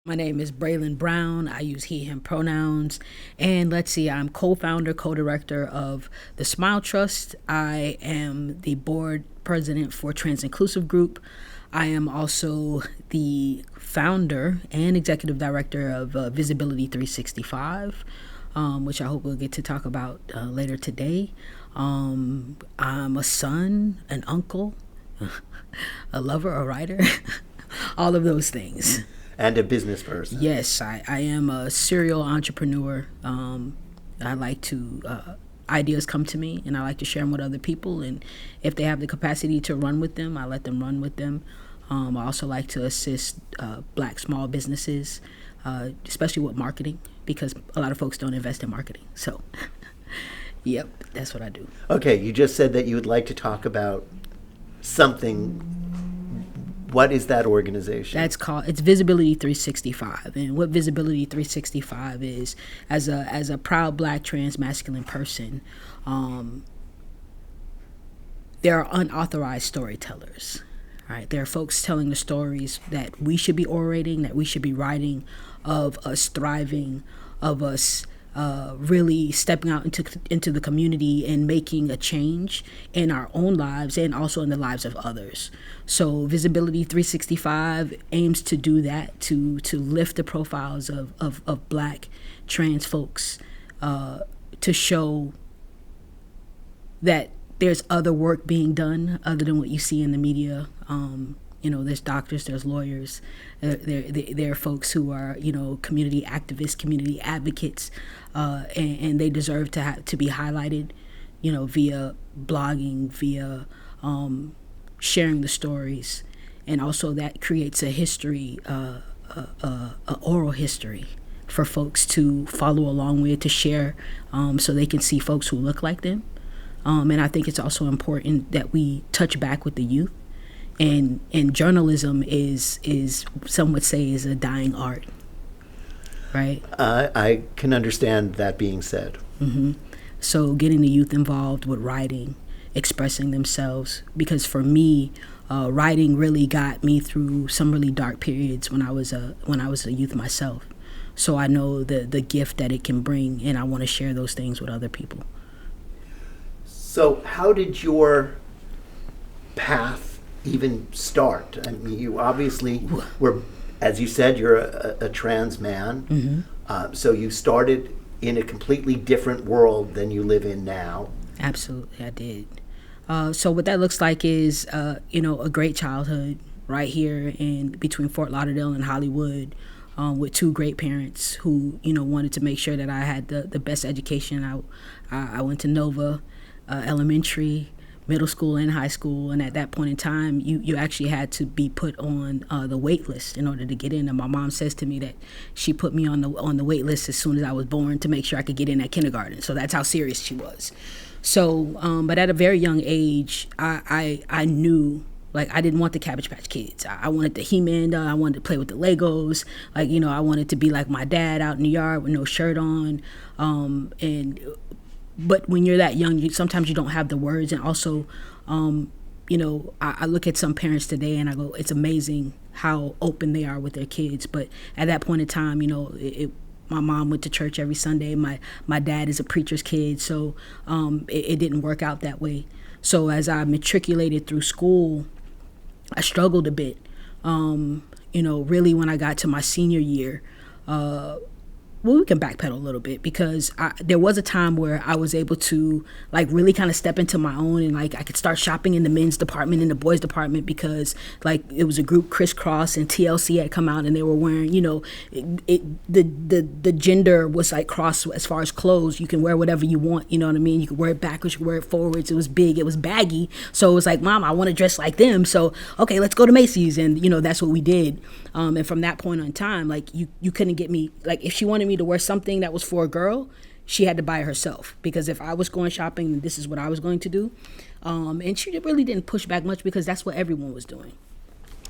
My name is Brayland Brown. I use he, him pronouns. And let's see, I'm co-founder, co-director of the Smile Trust. I am the board president for Trans Inclusive Group. I am also the founder and executive director of Visibility 365, which I hope we'll get to talk about later today. I'm a son, an uncle, a lover, a writer, all of those things. And a business person. Yes, I am a serial entrepreneur. I like to, ideas come to me and I like to share them with other people. And if they have the capacity to run with them, I let them run with them. I also like to assist Black small businesses, especially with marketing, because a lot of folks don't invest in marketing. So, yep, that's what I do. Okay, you just said that you would like to talk about something. What is that organization? It's Visibility 365. And what Visibility 365 is, as a proud Black trans masculine person, there are unauthorized storytellers. Right? There are folks telling the stories that we should be orating, that we should be writing, of us thriving, of us really stepping out into the community and making a change in our own lives and also in the lives of others. So Visibility 365 aims to do that, to lift the profiles of Black trans folks, to show that there's other work being done other than what you see in the media. There's doctors, there's lawyers, there are folks who are, community activists, community advocates, and they deserve to be highlighted, via blogging, via sharing the stories. And also that creates a history, a oral history for folks to follow along with, to share, so they can see folks who look like them. And I think it's also important that we touch back with the youth. And journalism is some would say is a dying art, right? I can understand that being said. Mm-hmm. So getting the youth involved with writing, expressing themselves, because for me, writing really got me through some really dark periods when I was a youth myself. So I know the gift that it can bring, and I want to share those things with other people. So how did your path even start? I mean, you obviously were, as you said, you're a trans man. Mm-hmm. So you started in a completely different world than you live in now. Absolutely, I did. So what that looks like is, a great childhood right here in between Fort Lauderdale and Hollywood, with two great parents who, wanted to make sure that I had the best education. I went to Nova Elementary, middle school, and high school, and at that point in time, you actually had to be put on the wait list in order to get in. And my mom says to me that she put me on the wait list as soon as I was born to make sure I could get in at kindergarten. So that's how serious she was. So, but at a very young age, I knew, like, I didn't want the Cabbage Patch Kids. I wanted the He-Man doll. I wanted to play with the Legos. Like, I wanted to be like my dad out in the yard with no shirt on. But when you're that young, sometimes you don't have the words. And also, I look at some parents today and I go, it's amazing how open they are with their kids. But at that point in time, my mom went to church every Sunday. My dad is a preacher's kid. So it didn't work out that way. So as I matriculated through school, I struggled a bit. Really when I got to my senior year, we can backpedal a little bit, because there was a time where I was able to like really kind of step into my own, and like I could start shopping in the men's department and the boys department, because like it was a group, Crisscross and TLC had come out, and they were wearing, the gender was like cross as far as clothes. You can wear whatever you want, you know what I mean? You could wear it backwards, you could wear it forwards. It was big, it was baggy. So it was like, Mom, I want to dress like them. So okay, let's go to Macy's, and that's what we did. And from that point on time, like you couldn't get me, like if she wanted me to wear something that was for a girl, she had to buy it herself, because if I was going shopping, this is what I was going to do. And she really didn't push back much, because that's what everyone was doing.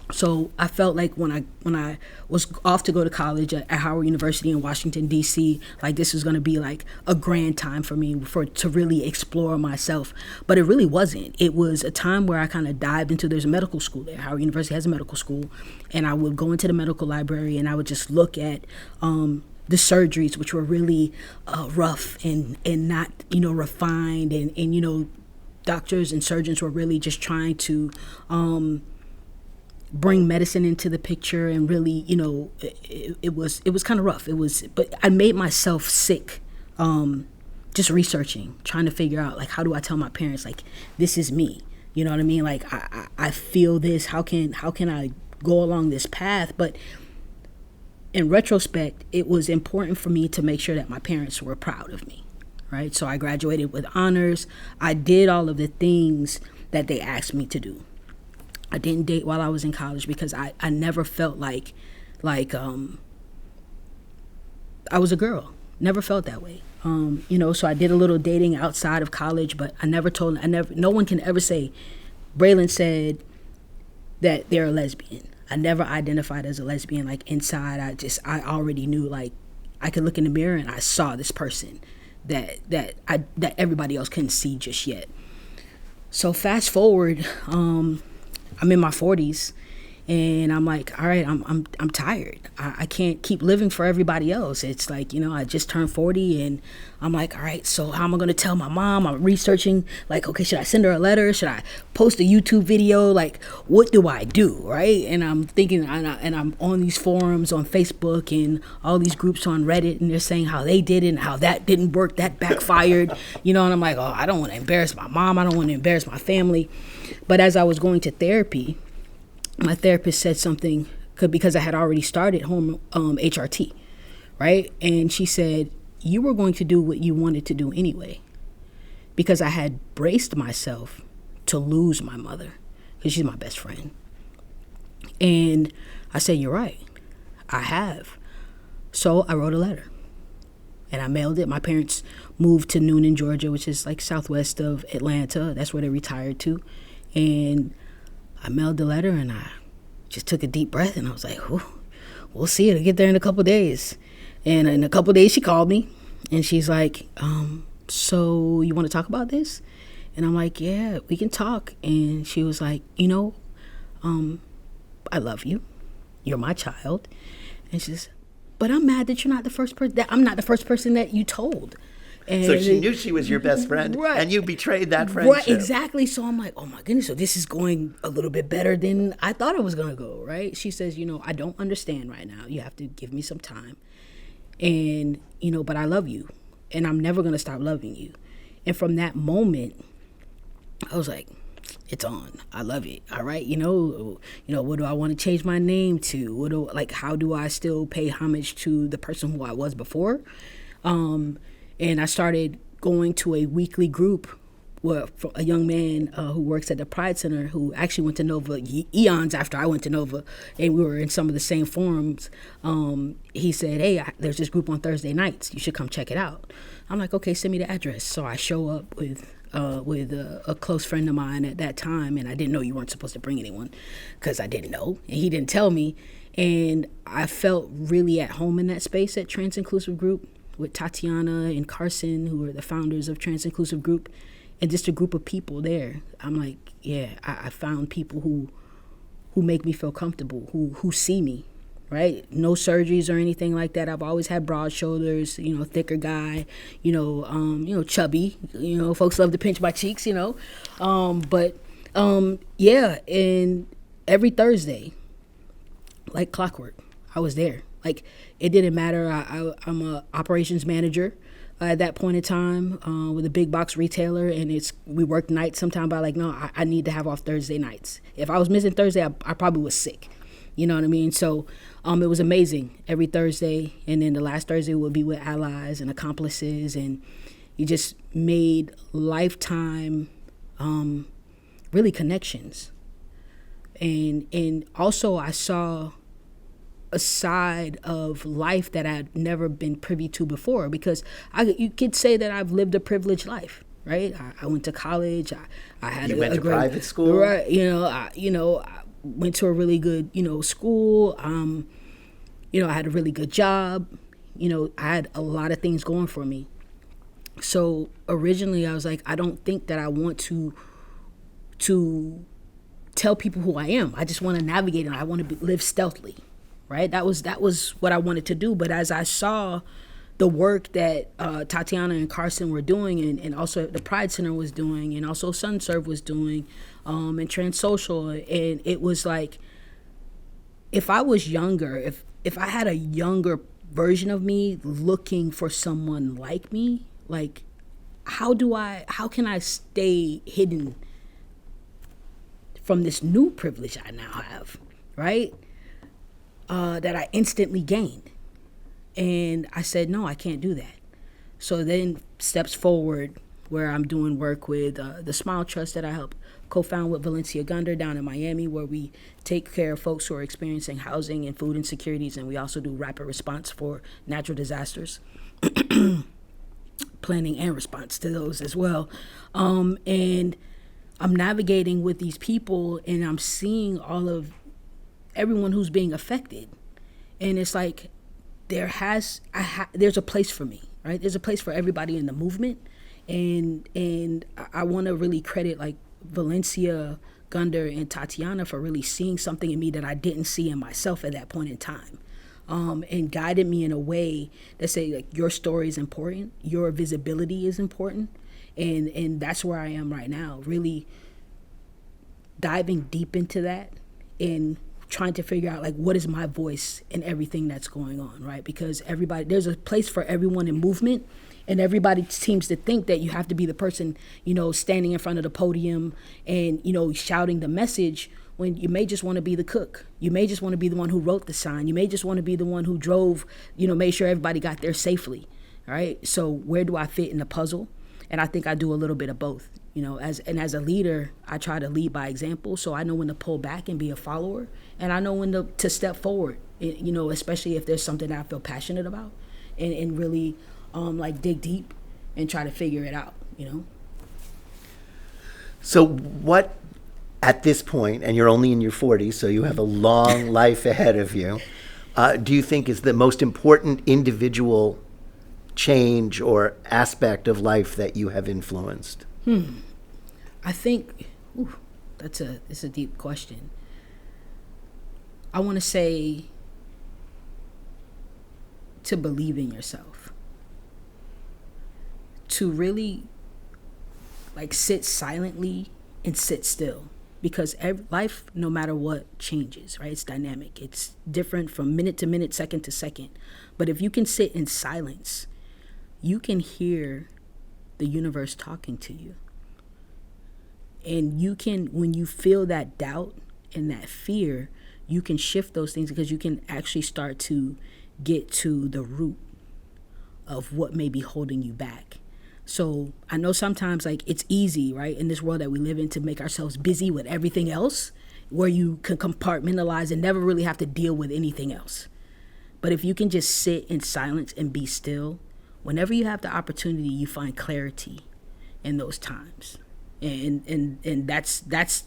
So I felt like when I was off to go to college at Howard University in Washington, D.C., like this was going to be like a grand time for me to really explore myself. But it really wasn't. It was a time where I kind of dived into, there's a medical school there. Howard University has a medical school. And I would go into the medical library and I would just look at the surgeries, which were really rough and not, refined. And doctors and surgeons were really just trying to bring medicine into the picture, and really, it was kind of rough. But I made myself sick, just researching, trying to figure out, like, how do I tell my parents, like, this is me? You know what I mean? Like, I feel this. How can I go along this path? But in retrospect, it was important for me to make sure that my parents were proud of me, right? So I graduated with honors. I did all of the things that they asked me to do. I didn't date while I was in college because I never felt like I was a girl. Never felt that way. So I did a little dating outside of college, but no one can ever say, Brayland said that they're a lesbian. I never identified as a lesbian. Like, inside, I already knew, like, I could look in the mirror and I saw this person that everybody else couldn't see just yet. So fast forward, I'm in my 40s, and I'm like, all right, I'm tired. I can't keep living for everybody else. It's like, I just turned 40, and I'm like, all right, so how am I going to tell my mom? I'm researching, like, okay, should I send her a letter? Should I post a YouTube video? Like, what do I do, right? And I'm thinking, and I'm on these forums on Facebook and all these groups on Reddit, and they're saying how they did it and how that didn't work, that backfired, and I'm like, oh, I don't want to embarrass my mom. I don't want to embarrass my family. But as I was going to therapy, my therapist said something, because I had already started home HRT, right? And she said, you were going to do what you wanted to do anyway, because I had braced myself to lose my mother, because she's my best friend. And I said, you're right, I have. So I wrote a letter and I mailed it. My parents moved to Noonan, Georgia, which is like southwest of Atlanta. That's where they retired to. And I mailed the letter, and I just took a deep breath, and I was like, we'll see. It'll get there in a couple of days. And in a couple of days, she called me, and she's like, so you want to talk about this? And I'm like, yeah, we can talk. And she was like, I love you. You're my child. And she says, but I'm mad that you're not the first person. I'm not the first person that you told. And so she knew she was your best friend, right, and you betrayed that friendship. Right, exactly. So I'm like, oh my goodness, so this is going a little bit better than I thought it was going to go, right? She says, I don't understand right now. You have to give me some time. And, but I love you, and I'm never going to stop loving you. And from that moment, I was like, it's on. I love it. All right. What do I want to change my name to? How do I still pay homage to the person who I was before? And I started going to a weekly group where a young man who works at the Pride Center, who actually went to Nova eons after I went to Nova, and we were in some of the same forums. He said, hey, there's this group on Thursday nights. You should come check it out. I'm like, okay, send me the address. So I show up with a close friend of mine at that time, and I didn't know you weren't supposed to bring anyone, because I didn't know, and he didn't tell me. And I felt really at home in that space at Trans Inclusive Group, with Tatiana and Carson, who are the founders of Trans Inclusive Group, and just a group of people there. I'm like, yeah, I found people who make me feel comfortable, who see me, right? No surgeries or anything like that. I've always had broad shoulders, thicker guy, chubby, folks love to pinch my cheeks, yeah. And every Thursday, like clockwork, I was there. Like, it didn't matter. I'm a operations manager at that point in time with a big box retailer, and we worked nights sometime, but no, I need to have off Thursday nights. If I was missing Thursday, I probably was sick. You know what I mean? So it was amazing every Thursday, and then the last Thursday would be with allies and accomplices, and you just made lifetime really connections. And also I saw a side of life that I'd never been privy to before, because you could say that I've lived a privileged life, right? I went to college. I had you went to private school, right? went to a really good, school. I had a really good job. I had a lot of things going for me. So originally I was like, I don't think that I want to tell people who I am. I just want to navigate and I want to live stealthily, right? That was what I wanted to do. But as I saw the work that Tatiana and Carson were doing, and also the Pride Center was doing, and also SunServe was doing, and Transsocial, and it was like, if I was younger, if I had a younger version of me looking for someone like me, like, how can I stay hidden from this new privilege I now have, right? That I instantly gained. And I said, no, I can't do that. So then steps forward where I'm doing work with the Smile Trust that I helped co-found with Valencia Gunder down in Miami, where we take care of folks who are experiencing housing and food insecurities. And we also do rapid response for natural disasters, planning and response to those as well. And I'm navigating with these people and I'm seeing everyone who's being affected. And it's like, there's a place for me, right? There's a place for everybody in the movement. And I want to really credit like Valencia Gunder and Tatiana for really seeing something in me that I didn't see in myself at that point in time. And guided me in a way that say, like, your story is important, your visibility is important. And that's where I am right now, really diving deep into that and trying to figure out, like, what is my voice in everything that's going on, right? Because there's a place for everyone in movement, and everybody seems to think that you have to be the person, standing in front of the podium and, shouting the message, when you may just want to be the cook. You may just want to be the one who wrote the sign. You may just want to be the one who drove, made sure everybody got there safely, all right? So where do I fit in the puzzle? And I think I do a little bit of both, as a leader, I try to lead by example. So I know when to pull back and be a follower, and I know when to step forward, especially if there's something that I feel passionate about, and really dig deep and try to figure it out, So what, at this point, and you're only in your 40s, so you have a long life ahead of you, do you think is the most important individual change or aspect of life that you have influenced? I think it's a deep question. I want to say to believe in yourself, to really sit silently and sit still, because life, no matter what, changes, right? It's dynamic. It's different from minute to minute, second to second. But if you can sit in silence, you can hear the universe talking to you. And you can, when you feel that doubt and that fear, you can shift those things, because you can actually start to get to the root of what may be holding you back. So I know sometimes it's easy, right, in this world that we live in, to make ourselves busy with everything else, where you can compartmentalize and never really have to deal with anything else. But if you can just sit in silence and be still, whenever you have the opportunity, you find clarity in those times. And that's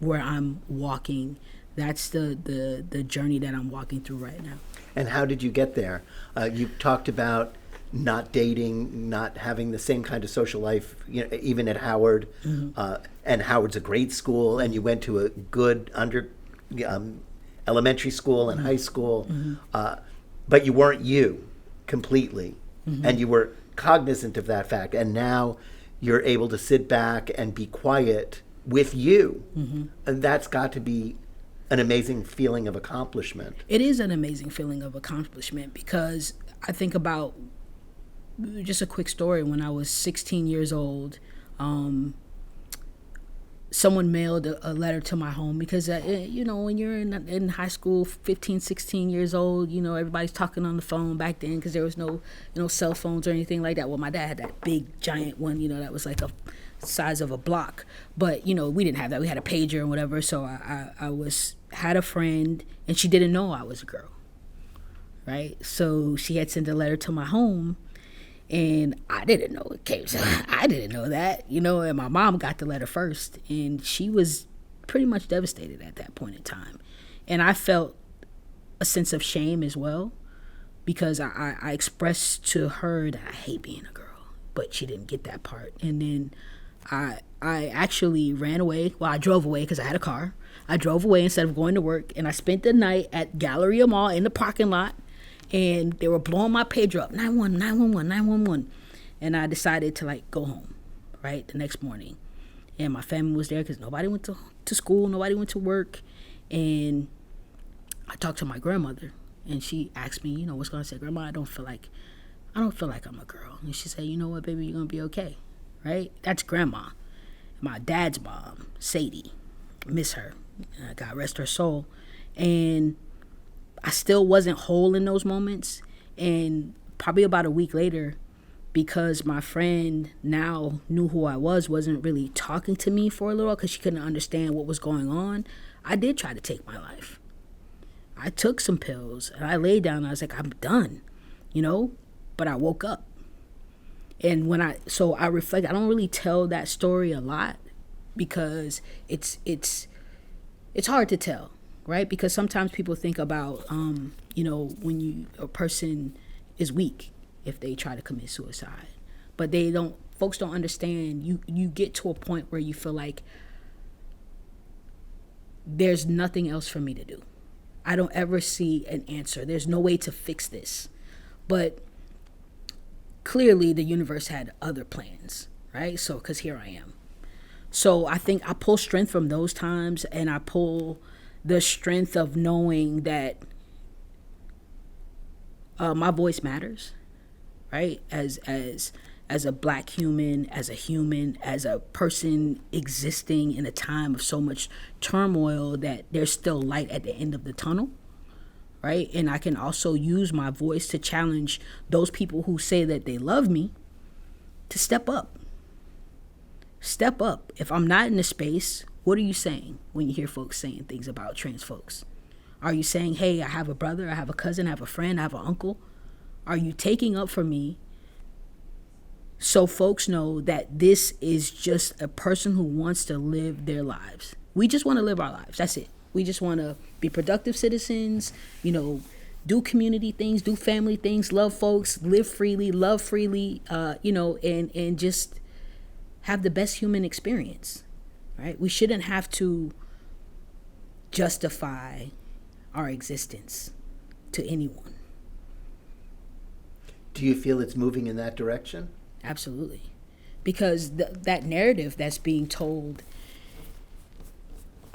where I'm walking. That's the journey that I'm walking through right now. And how did you get there? You talked about not dating, not having the same kind of social life, even at Howard. Mm-hmm. And Howard's a great school, and you went to a good elementary school and high school. Mm-hmm. But you weren't you completely. Mm-hmm. And you were cognizant of that fact. And now you're able to sit back and be quiet with you. Mm-hmm. And that's got to be an amazing feeling of accomplishment. It is an amazing feeling of accomplishment, because I think about, just a quick story, when I was 16 years old, someone mailed a letter to my home, because when you're in high school, 15, 16 years old, everybody's talking on the phone back then, because there was no cell phones or anything like that. Well, my dad had that big giant one, that was like a size of a block, but we didn't have that. We had a pager and whatever. So I had a friend, and she didn't know I was a girl, right? So she had sent a letter to my home, and I didn't know it came. I didn't know that, and my mom got the letter first, and she was pretty much devastated at that point in time. And I felt a sense of shame as well, because I expressed to her that I hate being a girl, but she didn't get that part. And then I actually ran away. Well, I drove away because I had a car. I drove away instead of going to work, and I spent the night at Galleria Mall in the parking lot, and they were blowing my pager up, 911, 911, 911. And I decided to like go home, right, the next morning. And my family was there because nobody went to school, nobody went to work. And I talked to my grandmother, and she asked me, you know, what's going on? I said, Grandma, I don't feel like I'm a girl. And she said, you know what, baby, you're going to be okay, right? That's Grandma. My dad's mom, Sadie, miss her. God rest her soul. And I still wasn't whole in those moments. And probably about a week later, because my friend now knew who I wasn't really talking to me for a little because she couldn't understand what was going on, I did try to take my life. I took some pills and I laid down and I was like, I'm done, you know, but I woke up. And so I reflect, I don't really tell that story a lot because it's hard to tell, right? Because sometimes people think about, you know, when a person is weak if they try to commit suicide, but folks don't understand. You get to a point where you feel like there's nothing else for me to do. I don't ever see an answer. There's no way to fix this. But clearly the universe had other plans, right? So, because here I am. So I think I pull strength from those times, and I pull the strength of knowing that my voice matters, right? As a Black human, as a person existing in a time of so much turmoil, that there's still light at the end of the tunnel, right? And I can also use my voice to challenge those people who say that they love me to step up. Step up. If I'm not in the space, what are you saying when you hear folks saying things about trans folks? Are you saying, hey, I have a brother, I have a cousin, I have a friend, I have an uncle? Are you taking up for me so folks know that this is just a person who wants to live their lives? We just want to live our lives. That's it. We just want to be productive citizens, you know, do community things, do family things, love folks, live freely, love freely, you know, and just have the best human experience, right? We shouldn't have to justify our existence to anyone. Do you feel it's moving in that direction? Absolutely. Because that narrative that's being told,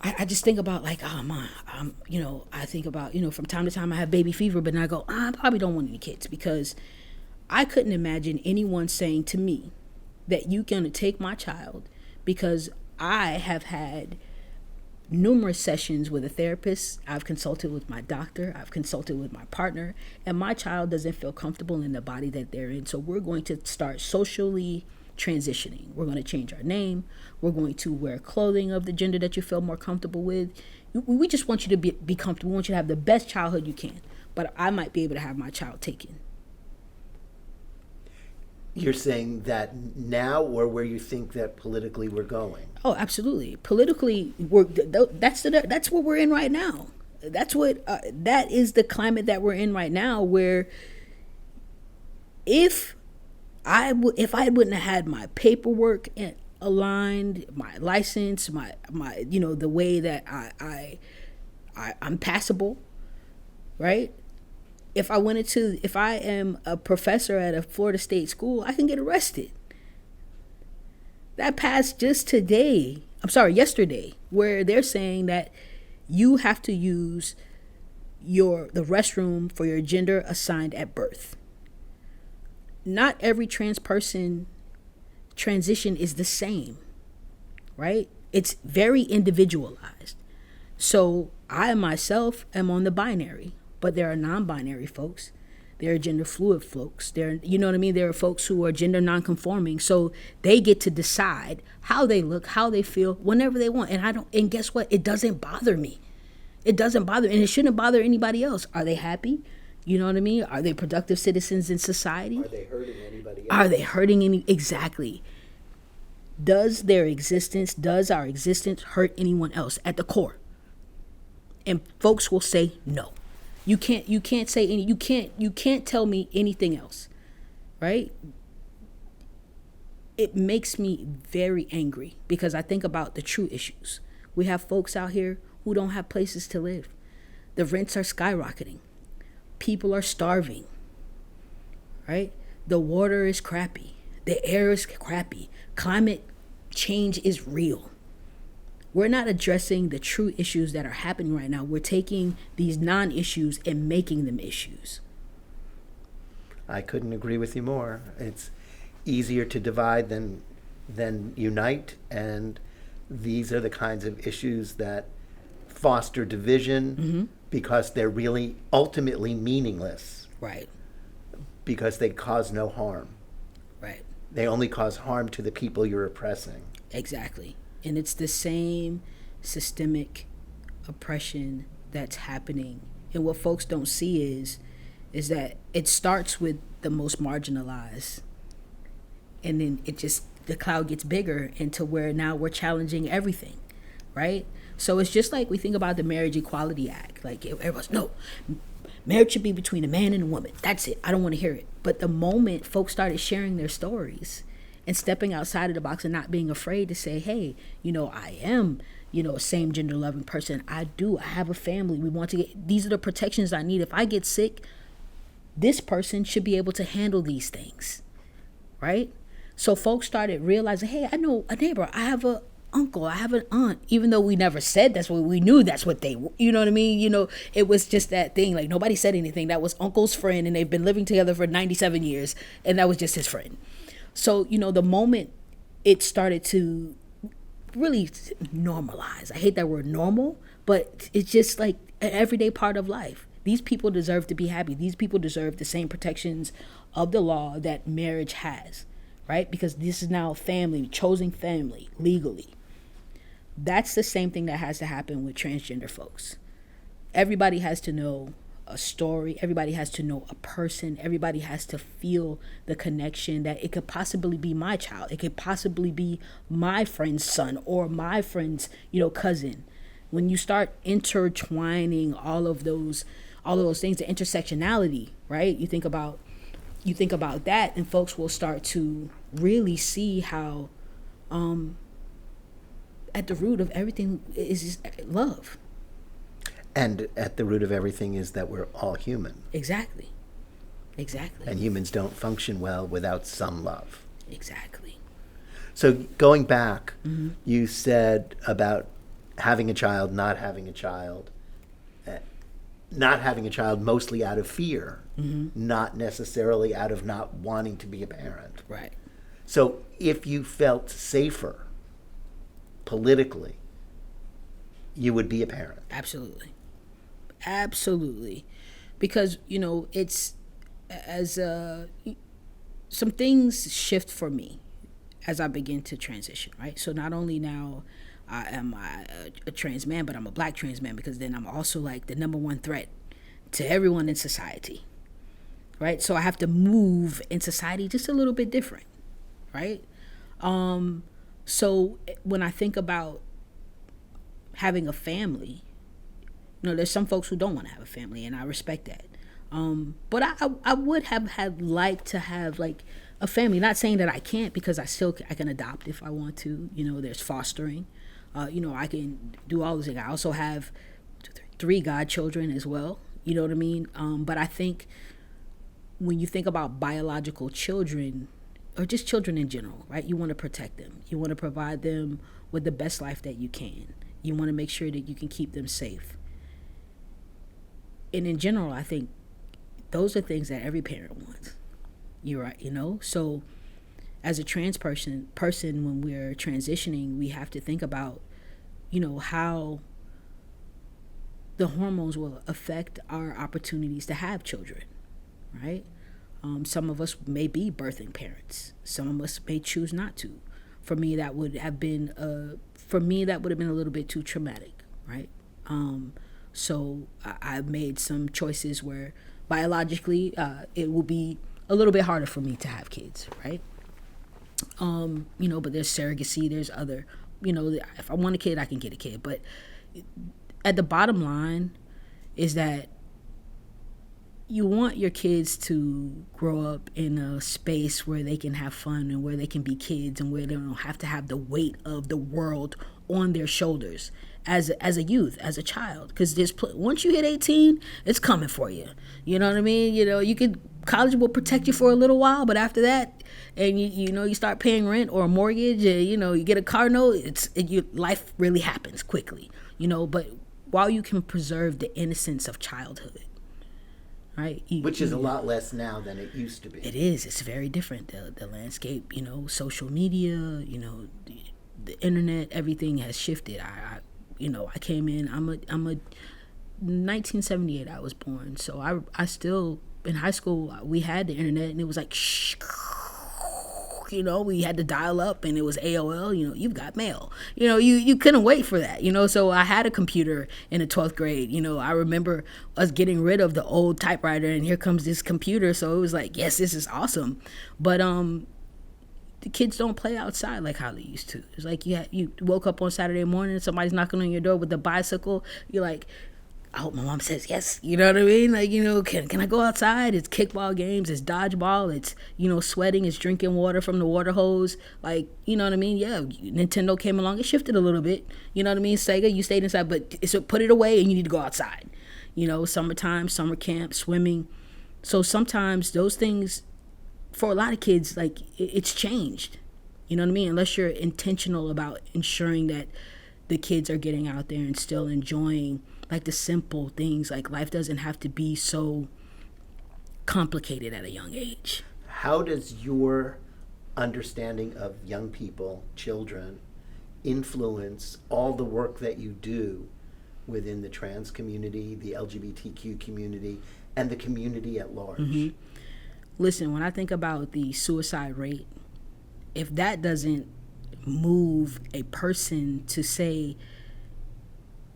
I just think about like, oh man, you know, I think about, you know, from time to time I have baby fever, but then I go, I probably don't want any kids, because I couldn't imagine anyone saying to me that you're going to take my child, because I have had numerous sessions with a therapist. I've consulted with my doctor. I've consulted with my partner, and my child doesn't feel comfortable in the body that they're in. So we're going to start socially transitioning. We're going to change our name. We're going to wear clothing of the gender that you feel more comfortable with. We just want you to be comfortable. We want you to have the best childhood you can. But I might be able to have my child taken. You're saying that now, or where you think that politically we're going? Oh, absolutely. Politically, that's what we're in right now. That's what that is the climate that we're in right now. Where if I wouldn't have had my paperwork aligned, my license, my you know, the way that I'm passable, right? If I am a professor at a Florida State school, I can get arrested. That passed just yesterday, where they're saying that you have to use the restroom for your gender assigned at birth. Not every trans person transition is the same, right? It's very individualized. So I myself am on the binary. But there are non-binary folks. There are gender fluid folks. You know what I mean? There are folks who are gender non-conforming. So they get to decide how they look, how they feel, whenever they want. And guess what? It doesn't bother me. It doesn't bother, and it shouldn't bother anybody else. Are they happy? You know what I mean? Are they productive citizens in society? Are they hurting anybody else? Exactly. Does our existence hurt anyone else at the core? And folks will say no. You can't say any, you can't tell me anything else, right? It makes me very angry because I think about the true issues. We have folks out here who don't have places to live. The rents are skyrocketing. People are starving, right? The water is crappy. The air is crappy. Climate change is real. We're not addressing the true issues that are happening right now. We're taking these non-issues and making them issues. I couldn't agree with you more. It's easier to divide than unite, and these are the kinds of issues that foster division because they're really ultimately meaningless. Right. Because they cause no harm. Right. They only cause harm to the people you're oppressing. Exactly. And it's the same systemic oppression that's happening. And what folks don't see is that it starts with the most marginalized. And then the cloud gets bigger into where now we're challenging everything, right? So it's just like we think about the Marriage Equality Act. Like everyone's, no, marriage should be between a man and a woman. That's it. I don't want to hear it. But the moment folks started sharing their stories and stepping outside of the box and not being afraid to say, hey, I am, a same gender loving person. I have a family. These are the protections I need. If I get sick, this person should be able to handle these things, right? So folks started realizing, hey, I know a neighbor. I have a uncle. I have an aunt. Even though we never said that's what we knew, that's what they, you know what I mean? It was just that thing. Like nobody said anything. That was uncle's friend, and they've been living together for 97 years, and that was just his friend. So, the moment it started to really normalize, I hate that word normal, but it's just like an everyday part of life. These people deserve to be happy. These people deserve the same protections of the law that marriage has, right? Because this is now family, chosen family, legally. That's the same thing that has to happen with transgender folks. Everybody has to know a story. Everybody has to know a person. Everybody has to feel the connection that it could possibly be my child. It could possibly be my friend's son or my friend's, cousin. When you start intertwining all of those things, the intersectionality, right? You think about that, and folks will start to really see how at the root of everything is love. And at the root of everything is that we're all human. Exactly. And humans don't function well without some love. Exactly. So going back, you said about having a child, not having a child mostly out of fear, not necessarily out of not wanting to be a parent. Right. So if you felt safer politically, you would be a parent. Absolutely. Because, it's some things shift for me as I begin to transition, right? So not only now am I a trans man, but I'm a black trans man, because then I'm also like the number one threat to everyone in society, right? So I have to move in society just a little bit different, right? So when I think about having a family, there's some folks who don't want to have a family, and I respect that. But I would have liked to have like a family. Not saying that I can't, because I can adopt if I want to. There's fostering. I can do all those things. I also have 3 godchildren as well. You know what I mean? But I think when you think about biological children, or just children in general, right? You want to protect them. You want to provide them with the best life that you can. You want to make sure that you can keep them safe. And in general, I think those are things that every parent wants. You're right, So as a trans person, when we're transitioning, we have to think about, how the hormones will affect our opportunities to have children, right? Some of us may be birthing parents. Some of us may choose not to. For me, that would have been a little bit too traumatic, right? So I've made some choices where biologically it will be a little bit harder for me to have kids, right? But there's surrogacy, there's other, if I want a kid, I can get a kid. But at the bottom line is that you want your kids to grow up in a space where they can have fun and where they can be kids and where they don't have to have the weight of the world on their shoulders as a youth, as a child. Because once you hit 18, it's coming for you. You know what I mean? College will protect you for a little while, but after that, and you start paying rent or a mortgage, and you get a car note, life really happens quickly. But while you can preserve the innocence of childhood, right? Which is a lot less now than it used to be. It is. It's very different. The landscape, social media, the internet, everything has shifted. I came in. I'm a 1978. I was born, so I still in high school we had the internet, and it was like shh. We had to dial up, and it was AOL. You've got mail. You couldn't wait for that. So I had a computer in the 12th grade. I remember us getting rid of the old typewriter, and here comes this computer. So it was like, yes, this is awesome. But the kids don't play outside like how they used to. It's like you woke up on Saturday morning, and somebody's knocking on your door with a bicycle. You're like, I hope my mom says yes. You know what I mean? Like, can I go outside? It's kickball games. It's dodgeball. It's, sweating. It's drinking water from the water hose. Like, you know what I mean? Yeah, Nintendo came along. It shifted a little bit. You know what I mean? Sega, you stayed inside, but put it away and you need to go outside. Summertime, summer camp, swimming. So sometimes those things, for a lot of kids, like, it's changed. You know what I mean? Unless you're intentional about ensuring that the kids are getting out there and still enjoying like the simple things. Like, life doesn't have to be so complicated at a young age. How does your understanding of young people, children, influence all the work that you do within the trans community, the LGBTQ community, and the community at large? Mm-hmm. Listen, when I think about the suicide rate, if that doesn't move a person to say,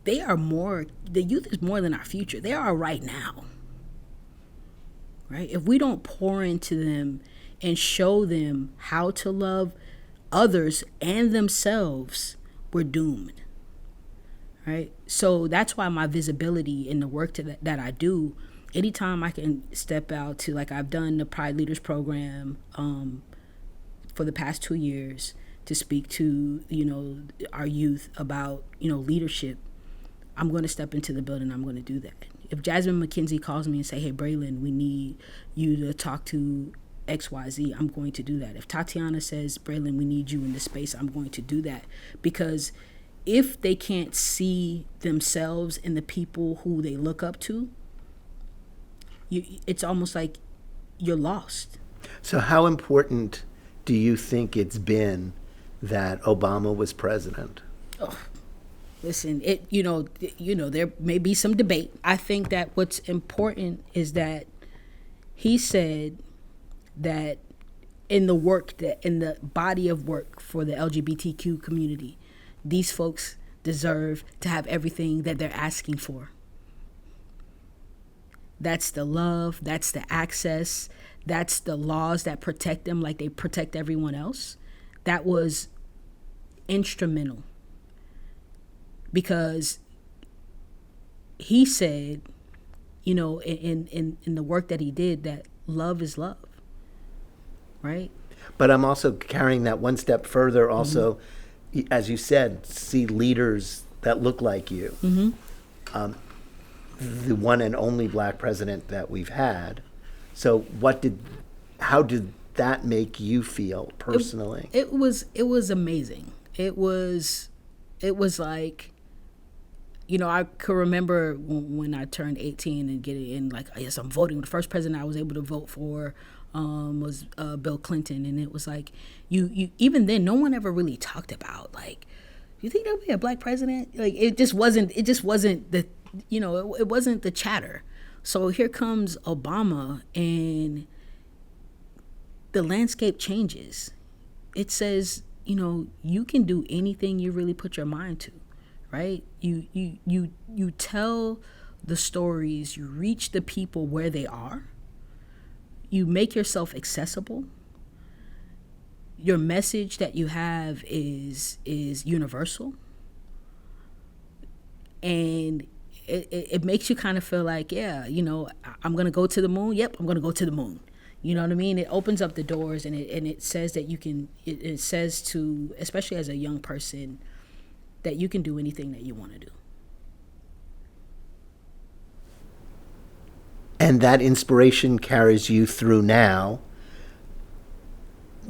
the youth is more than our future. They are right now, right? If we don't pour into them and show them how to love others and themselves, we're doomed, right? So that's why my visibility in the work that I do, anytime I can step out to, like, I've done the Pride Leaders Program for the past 2 years to speak to, our youth about, leadership. I'm going to step into the building. I'm going to do that. If Jasmine McKenzie calls me and say, hey, Brayland, we need you to talk to XYZ, I'm going to do that. If Tatiana says, Brayland, we need you in this space, I'm going to do that. Because if they can't see themselves in the people who they look up to, it's almost like you're lost. So how important do you think it's been that Obama was president? Oh. Listen, there may be some debate. I think that what's important is that he said that in the body of work for the LGBTQ community, these folks deserve to have everything that they're asking for. That's the love, that's the access, that's the laws that protect them like they protect everyone else. That was instrumental. Because he said, in the work that he did, that love is love, right? But I'm also carrying that one step further. Also, as you said, see leaders that look like you. Mm-hmm. The one and only Black president that we've had. So, how did that make you feel personally? It was amazing. It was like, I could remember when I turned 18 and getting in, like, yes, I'm voting. The first president I was able to vote for was Bill Clinton. And it was like, you even then, no one ever really talked about, like, you think there'll be a Black president? Like, it just wasn't the, it wasn't the chatter. So here comes Obama, and the landscape changes. It says, you can do anything you really put your mind to. Right? You tell the stories, you reach the people where they are, you make yourself accessible, your message that you have is universal, and it makes you kind of feel like, yeah, I'm gonna go to the moon. Yep, I'm gonna go to the moon. You know what I mean? It opens up the doors, and it says that you can. It says to, especially as a young person, that you can do anything that you want to do. And that inspiration carries you through now.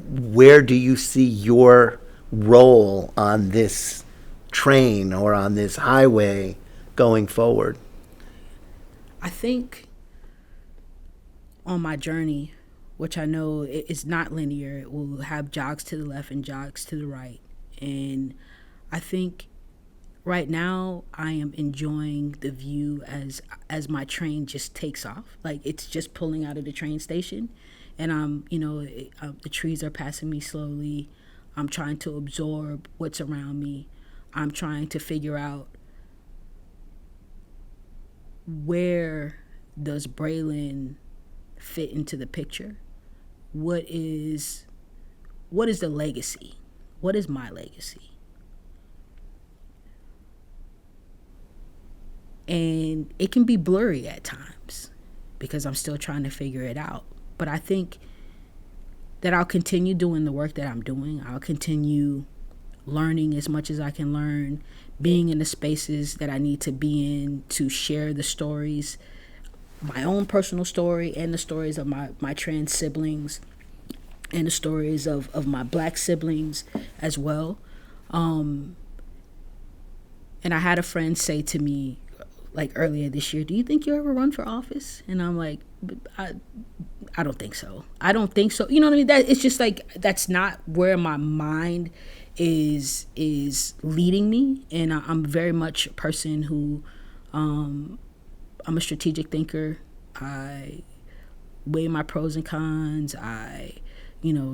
Where do you see your role on this train or on this highway going forward? I think on my journey, which I know is not linear, it will have jogs to the left and jogs to the right. And I think right now I am enjoying the view as my train just takes off. Like, it's just pulling out of the train station, and the trees are passing me slowly. I'm trying to absorb what's around me. I'm trying to figure out, where does Brayland fit into the picture? What is the legacy? What is my legacy? And it can be blurry at times because I'm still trying to figure it out. But I think that I'll continue doing the work that I'm doing. I'll continue learning as much as I can learn, being in the spaces that I need to be in to share the stories, my own personal story and the stories of my trans siblings and the stories of my Black siblings as well. And I had a friend say to me, like, earlier this year, do you think you'll ever run for office? And I'm like, I don't think so. I don't think so. You know what I mean? That it's just like, that's not where my mind is leading me. And I'm very much a person who, I'm a strategic thinker. I weigh my pros and cons. I,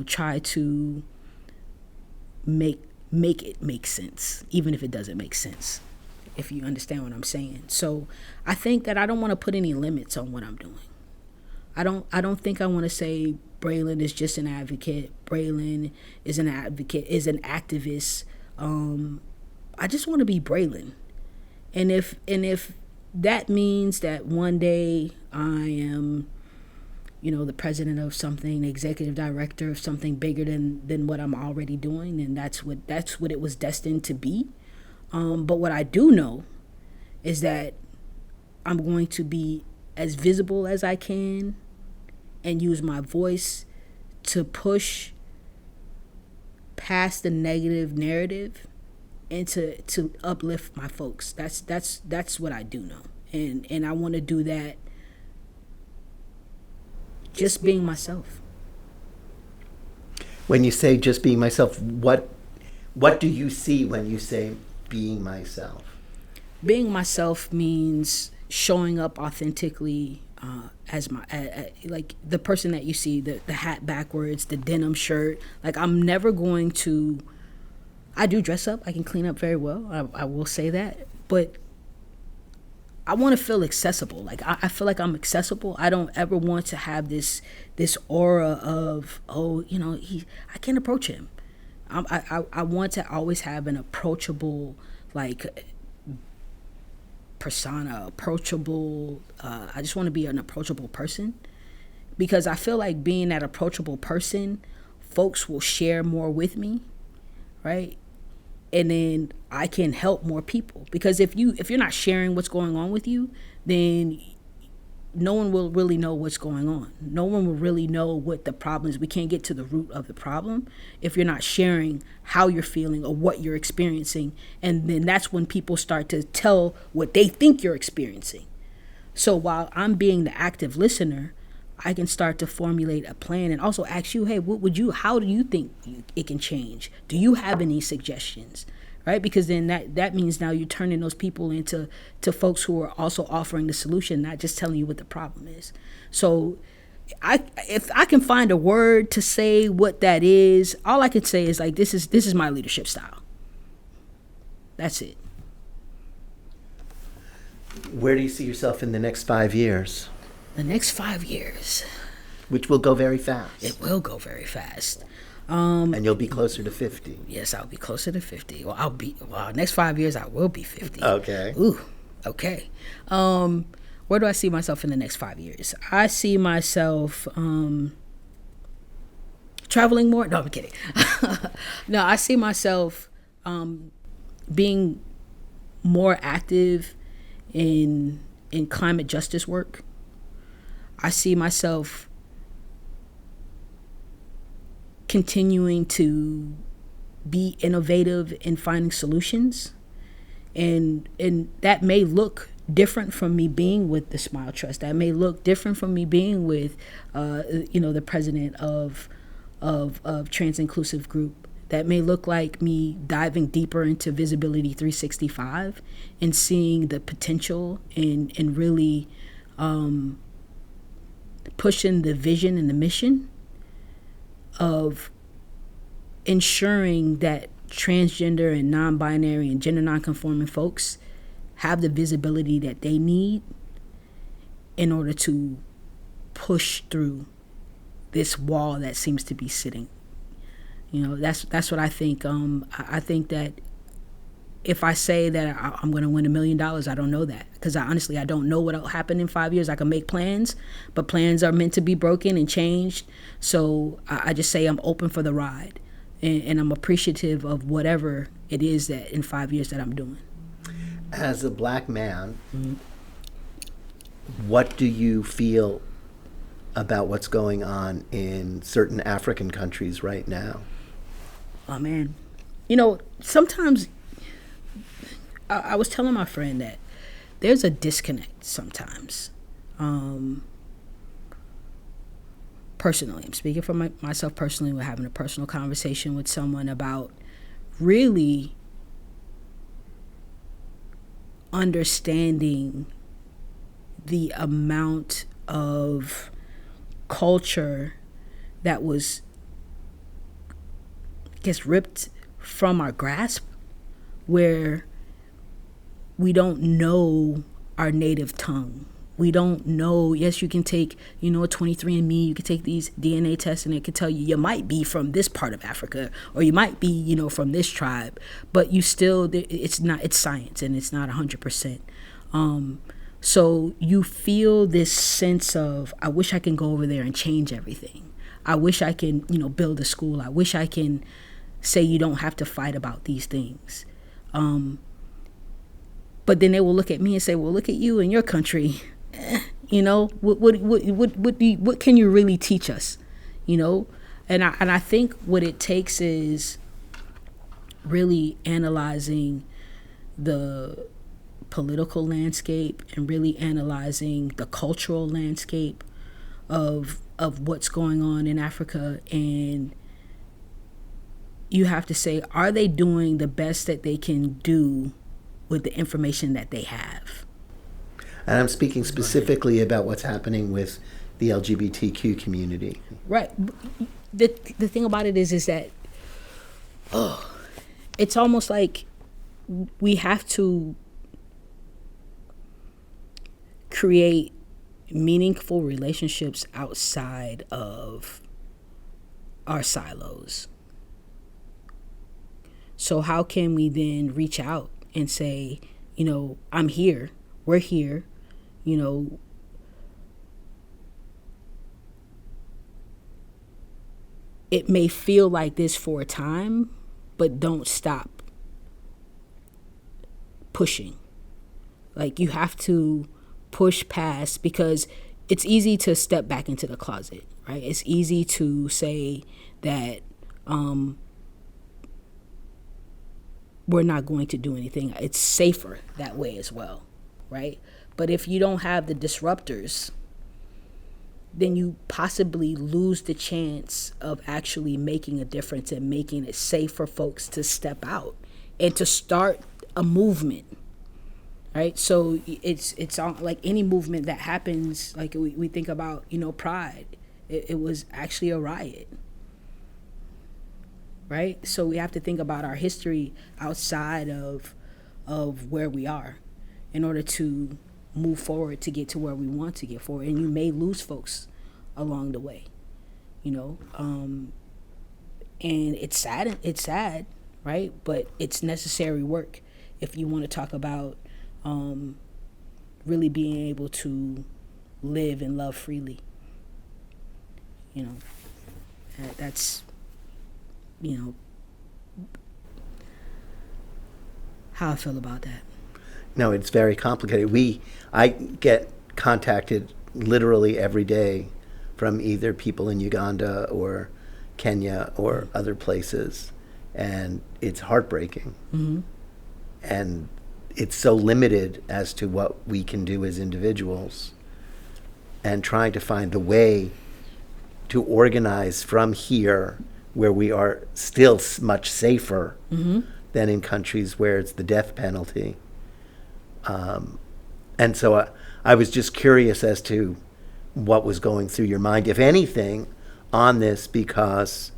try to make it make sense, even if it doesn't make sense, if you understand what I'm saying. So I think that I don't want to put any limits on what I'm doing. I don't think I want to say Brayland is just an advocate. Brayland is an advocate, is an activist. I just want to be Brayland. And if that means that one day I am, the president of something, the executive director of something bigger than what I'm already doing, then that's what it was destined to be. But what I do know is that I'm going to be as visible as I can and use my voice to push past the negative narrative and to uplift my folks. That's what I do know. And I want to do that just being myself. When you say just being myself, what do you see when you say being myself? Being myself means showing up authentically as my like the person that you see, the hat backwards, the denim shirt. Like, I'm never going to. I do dress up. I can clean up very well. I will say that, but I want to feel accessible. Like, I feel like I'm accessible. I don't ever want to have this aura of, I can't approach him. I want to always have an approachable, like, persona, approachable. I just want to be an approachable person, because I feel like being that approachable person, folks will share more with me, right? And then I can help more people. Because if you're not sharing what's going on with you, then no one will really know what's going on. No one will really know what the problem is. We can't get to the root of the problem if you're not sharing how you're feeling or what you're experiencing. And then that's when people start to tell what they think you're experiencing. So while I'm being the active listener, I can start to formulate a plan and also ask you, hey, how do you think it can change? Do you have any suggestions? Right? Because then that means now you're turning those people into folks who are also offering the solution, not just telling you what the problem is. So if I can find a word to say what that is, all I can say is, like, this is my leadership style. That's it. Where do you see yourself in the next 5 years? The next 5 years. Which will go very fast. It will go very fast. And you'll be closer to 50. Yes, I'll be closer to 50. Next 5 years I will be 50. Okay. Ooh, okay. Where do I see myself in the next 5 years? I see myself traveling more. No, I'm kidding. No, I see myself being more active in climate justice work. I see myself continuing to be innovative in finding solutions, and that may look different from me being with the Smile Trust. That may look different from me being with the president of Trans Inclusive Group. That may look like me diving deeper into Visibility 365 and seeing the potential and really pushing the vision and the mission of ensuring that transgender and non-binary and gender non-conforming folks have the visibility that they need in order to push through this wall that seems to be sitting. That's what I think. I think that if I say that I'm going to win $1 million, I don't know that, because I don't know what will happen in 5 years. I can make plans, but plans are meant to be broken and changed. So I just say I'm open for the ride, and I'm appreciative of whatever it is that in 5 years that I'm doing. As a Black man, what do you feel about what's going on in certain African countries right now? Oh, man. Sometimes I was telling my friend that there's a disconnect sometimes. Personally, I'm speaking for myself personally. We're having a personal conversation with someone about really understanding the amount of culture that was, ripped from our grasp, where we don't know our native tongue. We don't know. Yes, you can take, a 23andMe, you can take these DNA tests, and it can tell you might be from this part of Africa, or you might be, from this tribe, but you still, it's science, and it's not 100%. So you feel this sense of, I wish I can go over there and change everything. I wish I can, build a school. I wish I can say you don't have to fight about these things. But then they will look at me and say, well, look at you in your country. What can you really teach us? And I think what it takes is really analyzing the political landscape and really analyzing the cultural landscape of what's going on in Africa. And you have to say, are they doing the best that they can do with the information that they have? And I'm speaking specifically about what's happening with the LGBTQ community. Right. The thing about it is that it's almost like we have to create meaningful relationships outside of our silos. So how can we then reach out and say, I'm here, we're here, it may feel like this for a time, but don't stop pushing. Like, you have to push past, because it's easy to step back into the closet, right? It's easy to say that we're not going to do anything. It's safer that way as well, right? But if you don't have the disruptors, then you possibly lose the chance of actually making a difference and making it safe for folks to step out and to start a movement, right? So it's all, like any movement that happens, like we think about, Pride. It was actually a riot, right? So we have to think about our history outside of where we are in order to move forward to get to where we want to get forward. And you may lose folks along the way, And it's sad, right? But it's necessary work if you want to talk about really being able to live and love freely. You know, that's, you know, how I feel about that. No, it's very complicated. I get contacted literally every day from either people in Uganda or Kenya or other places, and it's heartbreaking. Mm-hmm. And it's so limited as to what we can do as individuals, and trying to find the way to organize from here, where we are still much safer Mm-hmm. than in countries where it's the death penalty. And so I was just curious as to what was going through your mind, if anything, on this, because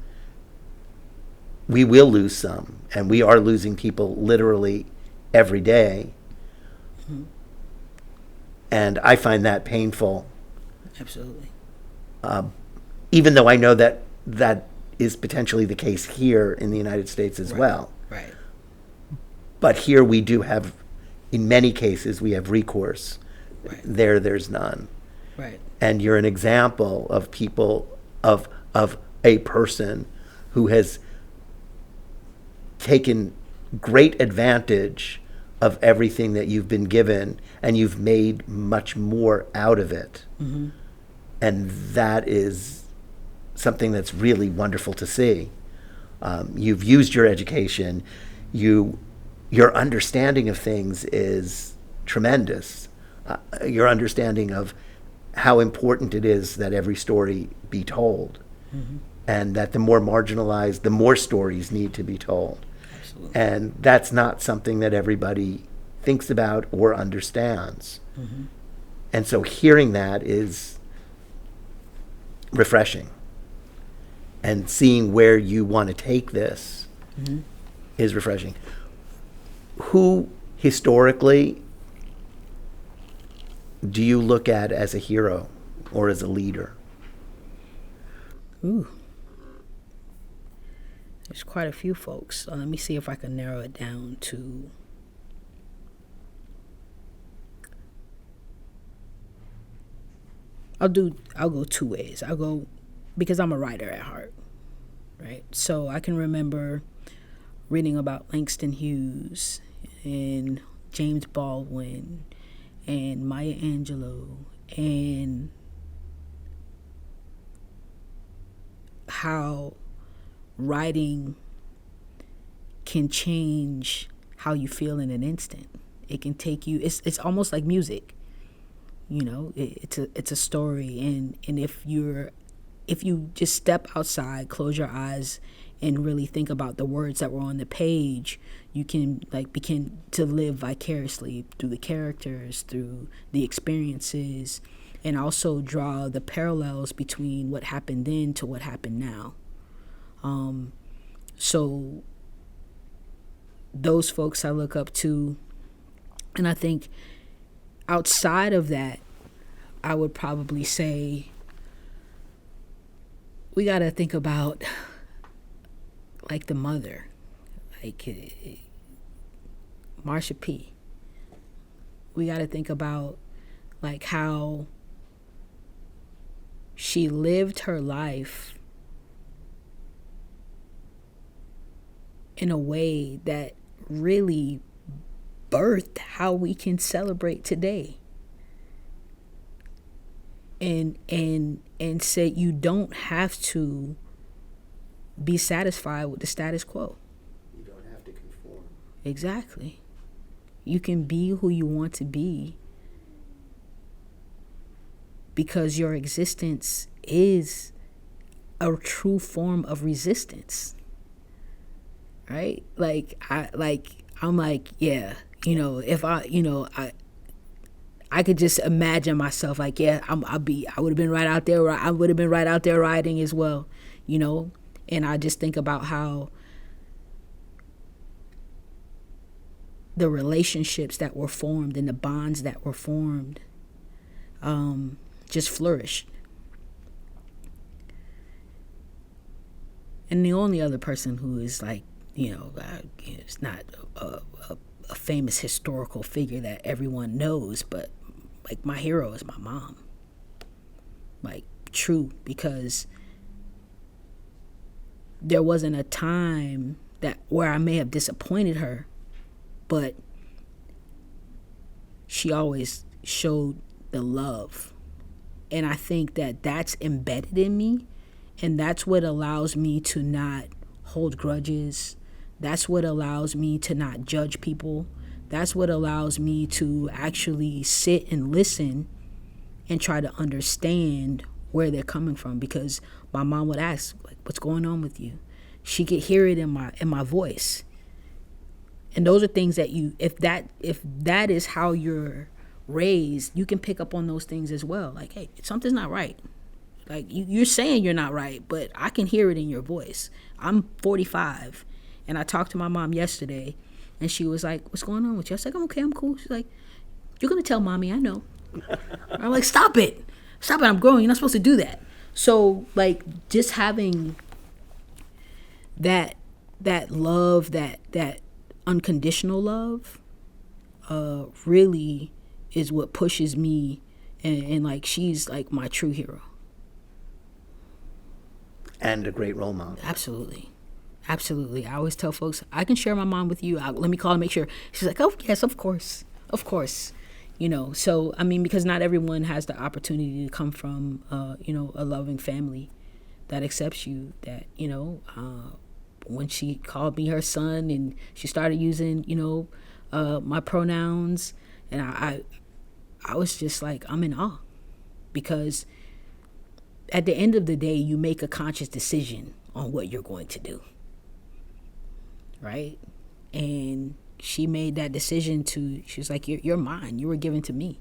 we will lose some, and we are losing people literally every day. Mm-hmm. And I find that painful. Absolutely. Even though I know that that is potentially the case here in the United States as well. Right. But here we do have, in many cases, we have recourse. Right. There's none. Right. And you're an example of people, of a person who has taken great advantage of everything that you've been given, and you've made much more out of it. Mm-hmm. And that is something that's really wonderful to see. You've used your education. Your understanding of things is tremendous. Your understanding of how important it is that every story be told. Mm-hmm. And that the more marginalized, the more stories need to be told. Absolutely. And that's not something that everybody thinks about or understands. Mm-hmm. And so hearing that is refreshing. And seeing where you want to take this Mm-hmm. is refreshing. Who historically do you look at as a hero or as a leader? Ooh. There's quite a few folks. Let me see if I can narrow it down to I'll go two ways. I'll go because I'm a writer at heart, right? So I can remember reading about Langston Hughes and James Baldwin and Maya Angelou, and how writing can change how you feel in an instant. It can take you, it's almost like music. You know, it's a story, and if you just step outside, close your eyes, and really think about the words that were on the page, you can begin to live vicariously through the characters, through the experiences, and also draw the parallels between what happened then to what happened now. So those folks I look up to, and I think outside of that, I would probably say we got to think about like the mother, like Marsha P. We got to think about like how she lived her life in a way that really birthed how we can celebrate today. And said you don't have to be satisfied with the status quo. You don't have to conform. Exactly. You can be who you want to be because your existence is a true form of resistance. Right? I'm like, yeah, you know, if I could just imagine myself like, yeah, I would have been right out there. I would have been right out there riding as well, you know. And I just think about how the relationships that were formed and the bonds that were formed just flourished. And the only other person who is like, it's not a famous historical figure that everyone knows, but like my hero is my mom. Like, true, because there wasn't a time where I may have disappointed her, but she always showed the love. And I think that that's embedded in me, and that's what allows me to not hold grudges. That's what allows me to not judge people. That's what allows me to actually sit and listen and try to understand where they're coming from, because my mom would ask, like, what's going on with you? She could hear it in my voice. And those are things that if that is how you're raised, you can pick up on those things as well. Like, hey, something's not right. Like, you're saying you're not right, but I can hear it in your voice. I'm 45, and I talked to my mom yesterday, and she was like, what's going on with you? I was like, I'm okay, I'm cool. She's like, you're going to tell mommy, I know. I'm like, stop it, I'm growing, you're not supposed to do that. So, like, just having that love, that unconditional love, really is what pushes me, and like, she's like my true hero. And a great role model. Absolutely. I always tell folks, I can share my mom with you. Let me call and make sure. She's like, oh, yes, of course. So, I mean, because not everyone has the opportunity to come from, a loving family that accepts you, that, when she called me her son and she started using, my pronouns, and I was just like, I'm in awe, because at the end of the day, you make a conscious decision on what you're going to do, right? And she made that decision she was like, you're mine. You were given to me.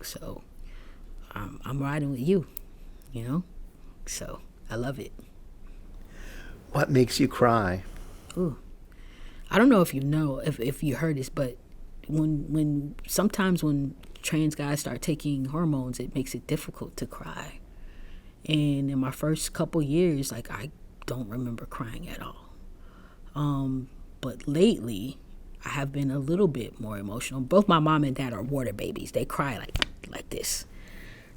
So I'm riding with you, So I love it. What makes you cry? Ooh. I don't know if if you heard this, but sometimes when trans guys start taking hormones, it makes it difficult to cry. And in my first couple years, like, I don't remember crying at all. But lately, I have been a little bit more emotional. Both my mom and dad are water babies. They cry like this,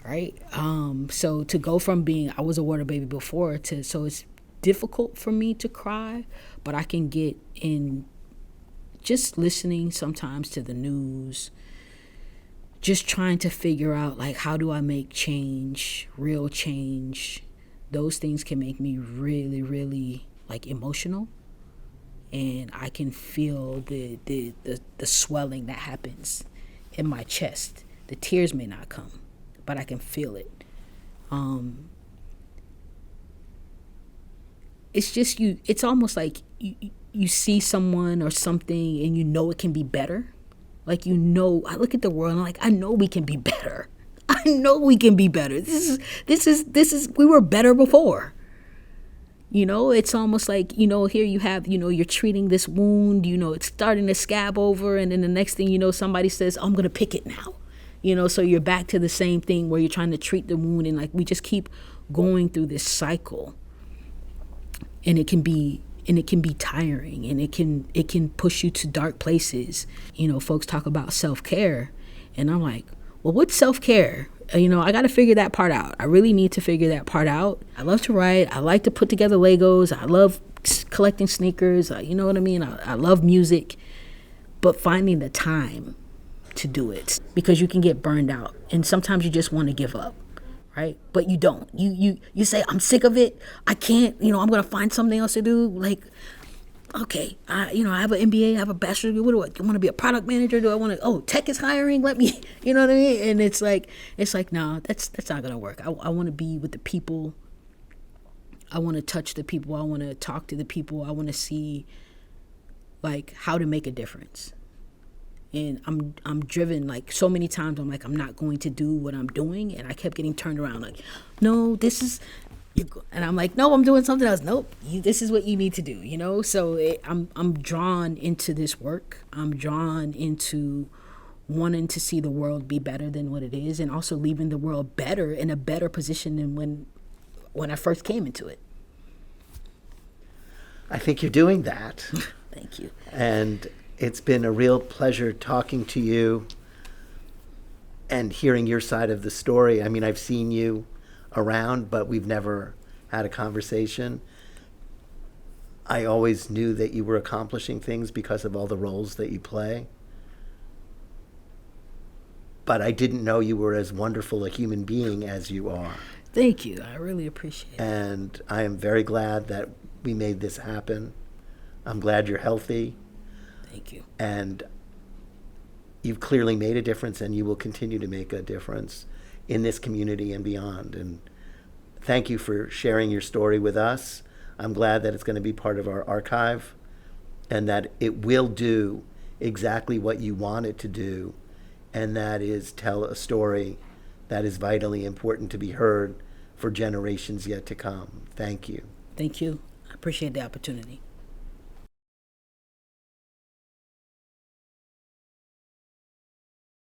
right? So to go from I was a water baby before, so it's difficult for me to cry, but I can get in just listening sometimes to the news, just trying to figure out, like, how do I make change, real change? Those things can make me really, really, like, emotional. And I can feel the swelling that happens in my chest. The tears may not come, but I can feel it. It's just it's almost like you see someone or something and it can be better. Like, I look at the world and I'm like, I know we can be better. This is we were better before. It's almost like, here you have, you're treating this wound, it's starting to scab over, and then the next thing somebody says, oh, I'm going to pick it now. So you're back to the same thing where you're trying to treat the wound, and like, we just keep going through this cycle. And it can be tiring, and it can push you to dark places. Folks talk about self-care, and I'm like, well, what's self-care? I got to figure that part out. I really need to figure that part out. I love to write. I like to put together Legos. I love collecting sneakers. You know what I mean? I love music, but finding the time to do it, because you can get burned out, and sometimes you just want to give up. Right? But you don't. You say, I'm sick of it. I can't, I'm going to find something else to do. Like, okay, I have an MBA, I have a bachelor's degree. What do I want to be a product manager? Do I want to, tech is hiring? Let me, you know what I mean? And it's like, no, that's not going to work. I want to be with the people. I want to touch the people. I want to talk to the people. I want to see, like, how to make a difference. And I'm driven, like, so many times I'm like, I'm not going to do what I'm doing. And I kept getting turned around like, no, this is, and I'm like, no, I'm doing something else. Nope, this is what you need to do, So I'm drawn into this work. I'm drawn into wanting to see the world be better than what it is, and also leaving the world better, in a better position than when I first came into it. I think you're doing that. Thank you. And it's been a real pleasure talking to you and hearing your side of the story. I mean, I've seen you around, but we've never had a conversation. I always knew that you were accomplishing things because of all the roles that you play. But I didn't know you were as wonderful a human being as you are. Thank you. I really appreciate it. And I am very glad that we made this happen. I'm glad you're healthy. Thank you. And you've clearly made a difference, and you will continue to make a difference in this community and beyond. And thank you for sharing your story with us. I'm glad that it's going to be part of our archive and that it will do exactly what you want it to do, and that is tell a story that is vitally important to be heard for generations yet to come. Thank you. Thank you. I appreciate the opportunity.